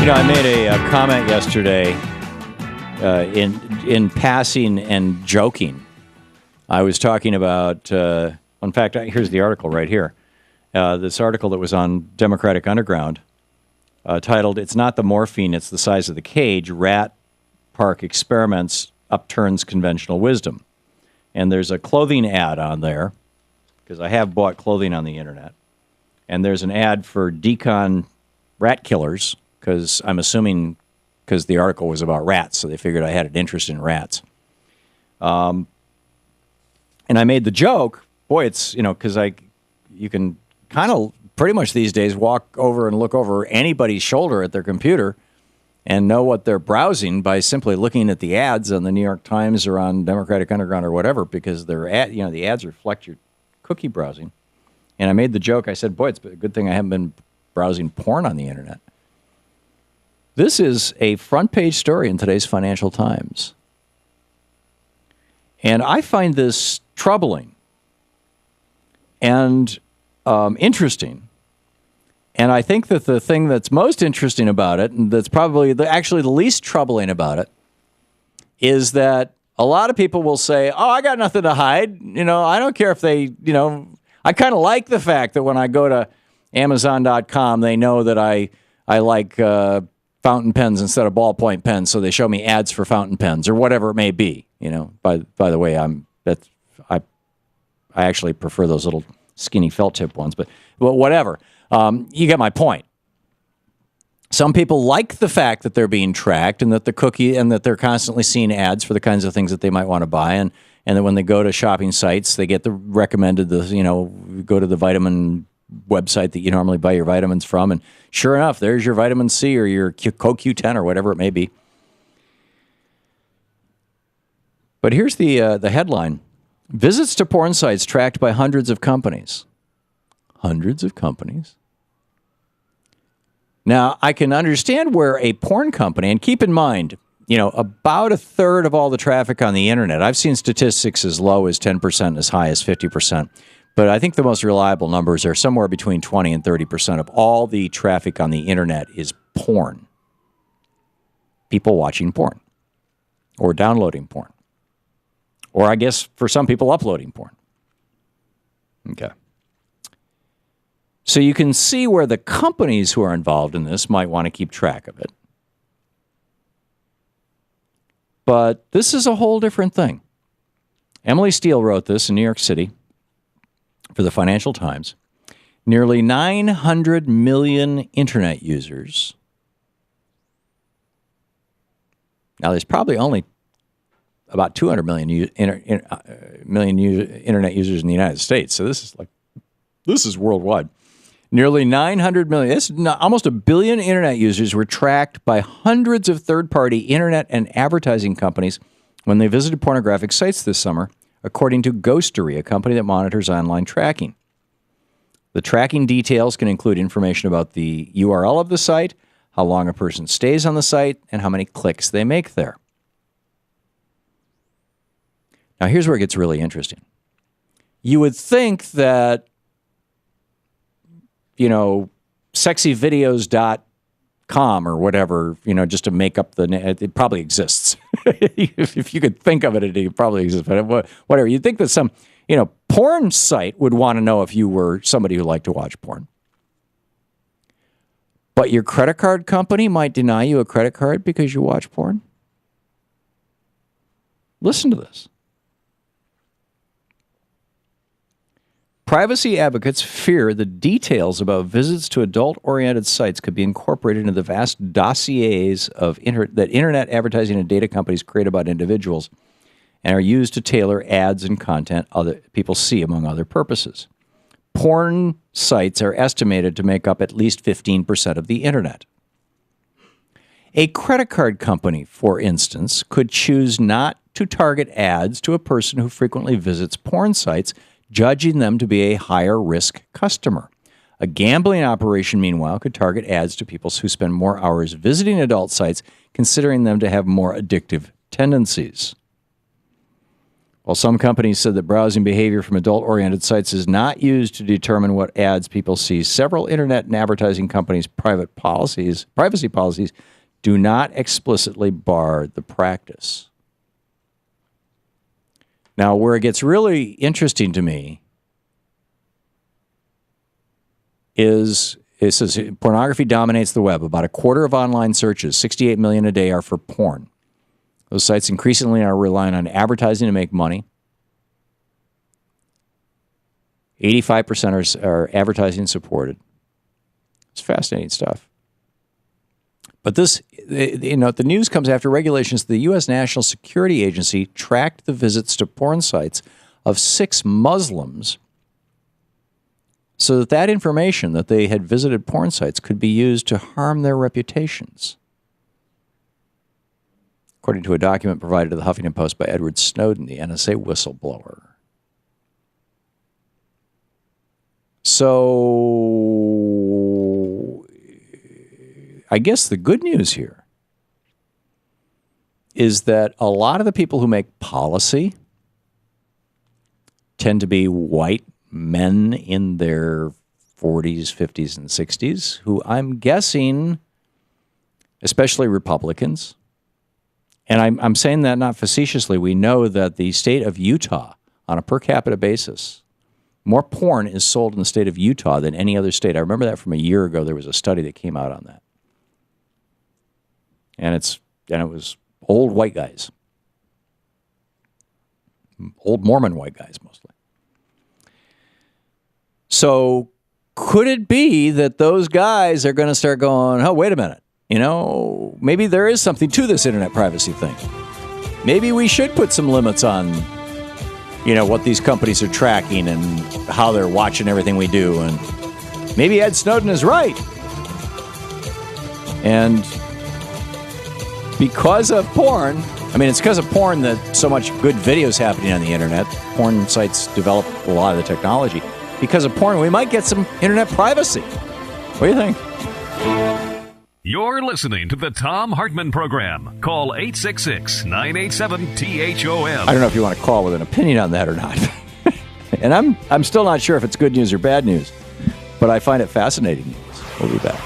I made a comment yesterday in passing and joking. I was talking about, in fact, here's the article right here. This article that was on Democratic Underground titled, "It's Not the Morphine, It's the Size of the Cage. Rat Park Experiments Upturns Conventional Wisdom." And there's a clothing ad on there, because I have bought clothing on the internet. And there's an ad for Decon rat killers, because I'm assuming because the article was about rats, so they figured I had an interest in rats. And I made the joke, boy, it's, because you can kind of pretty much these days walk over and look over anybody's shoulder at their computer and know what they're browsing by simply looking at the ads on the New York Times or on Democratic Underground or whatever, because the ads reflect your cookie browsing. And I made the joke, I said, boy, it's a good thing I haven't been browsing porn on the internet. This is a front page story in today's Financial Times. And I find this troubling and interesting. And I think that the thing that's most interesting about it, and that's probably actually the least troubling about it, is that a lot of people will say, oh, I got nothing to hide. I don't care if they, I kind of like the fact that when I go to Amazon.com, they know that I like fountain pens instead of ballpoint pens, so they show me ads for fountain pens or whatever it may be. By the way, I actually prefer those little skinny felt tip ones, but whatever. You get my point. Some people like the fact that they're being tracked and that they're constantly seeing ads for the kinds of things that they might want to buy, and that when they go to shopping sites, they get the recommended go to the vitamin website that you normally buy your vitamins from, and sure enough, there's your vitamin C or your CoQ10 or whatever it may be. But here's the headline: visits to porn sites tracked by hundreds of companies. Hundreds of companies. Now, I can understand where a porn company, and keep in mind, about a third of all the traffic on the internet, I've seen statistics as low as 10%, as high as 50%, but I think the most reliable numbers are somewhere between 20 and 30% of all the traffic on the internet is porn. People watching porn, or downloading porn, or I guess for some people uploading porn. Okay. So you can see where the companies who are involved in this might want to keep track of it. But this is a whole different thing. Emily Steele wrote this in New York City for the Financial Times. Nearly 900 million internet users. Now, there's probably only about 200 million internet users in the United States. So this is worldwide. Nearly 900 million, that's almost a billion internet users were tracked by hundreds of third-party internet and advertising companies when they visited pornographic sites this summer, according to Ghostery, a company that monitors online tracking. The tracking details can include information about the URL of the site, how long a person stays on the site, and how many clicks they make there. Now, here's where it gets really interesting. You would think that sexyvideos.com or whatever, just to make up the name. It probably exists. If you could think of it, it probably exists. But whatever. You'd think that some, porn site would want to know if you were somebody who liked to watch porn. But your credit card company might deny you a credit card because you watch porn. Listen to this. Privacy advocates fear the details about visits to adult-oriented sites could be incorporated into the vast dossiers of that internet advertising and data companies create about individuals and are used to tailor ads and content other people see, among other purposes. Porn sites are estimated to make up at least 15% of the internet. A credit card company, for instance, could choose not to target ads to a person who frequently visits porn sites, judging them to be a higher-risk customer. A gambling operation, meanwhile, could target ads to people who spend more hours visiting adult sites, considering them to have more addictive tendencies. While some companies said that browsing behavior from adult-oriented sites is not used to determine what ads people see, several internet and advertising companies' privacy policies do not explicitly bar the practice. Now, where it gets really interesting to me is it says pornography dominates the web. About a quarter of online searches, 68 million a day, are for porn. Those sites increasingly are relying on advertising to make money. 85% are advertising supported. It's fascinating stuff. But this, the news comes after regulations. The U.S. National Security Agency tracked the visits to porn sites of 6 Muslims so that information that they had visited porn sites could be used to harm their reputations. According to a document provided to the Huffington Post by Edward Snowden, the NSA whistleblower. So, I guess the good news here is that a lot of the people who make policy tend to be white men in their 40s, 50s, and 60s, who I'm guessing, especially Republicans, and I'm saying that not facetiously. We know that the state of Utah, on a per capita basis, more porn is sold in the state of Utah than any other state. I remember that from a year ago. There was a study that came out on that. And it was old white guys. Old Mormon white guys, mostly. So could it be that those guys are going to start going, oh, wait a minute. Maybe there is something to this internet privacy thing. Maybe we should put some limits on, what these companies are tracking and how they're watching everything we do. And maybe Ed Snowden is right. And because of porn, it's because of porn that so much good video is happening on the internet. Porn sites develop a lot of the technology. Because of porn, we might get some internet privacy. What do you think? You're listening to the Thom Hartmann Program. Call 866-987-THOM. I don't know if you want to call with an opinion on that or not. And I'm still not sure if it's good news or bad news, but I find it fascinating news. We'll be back.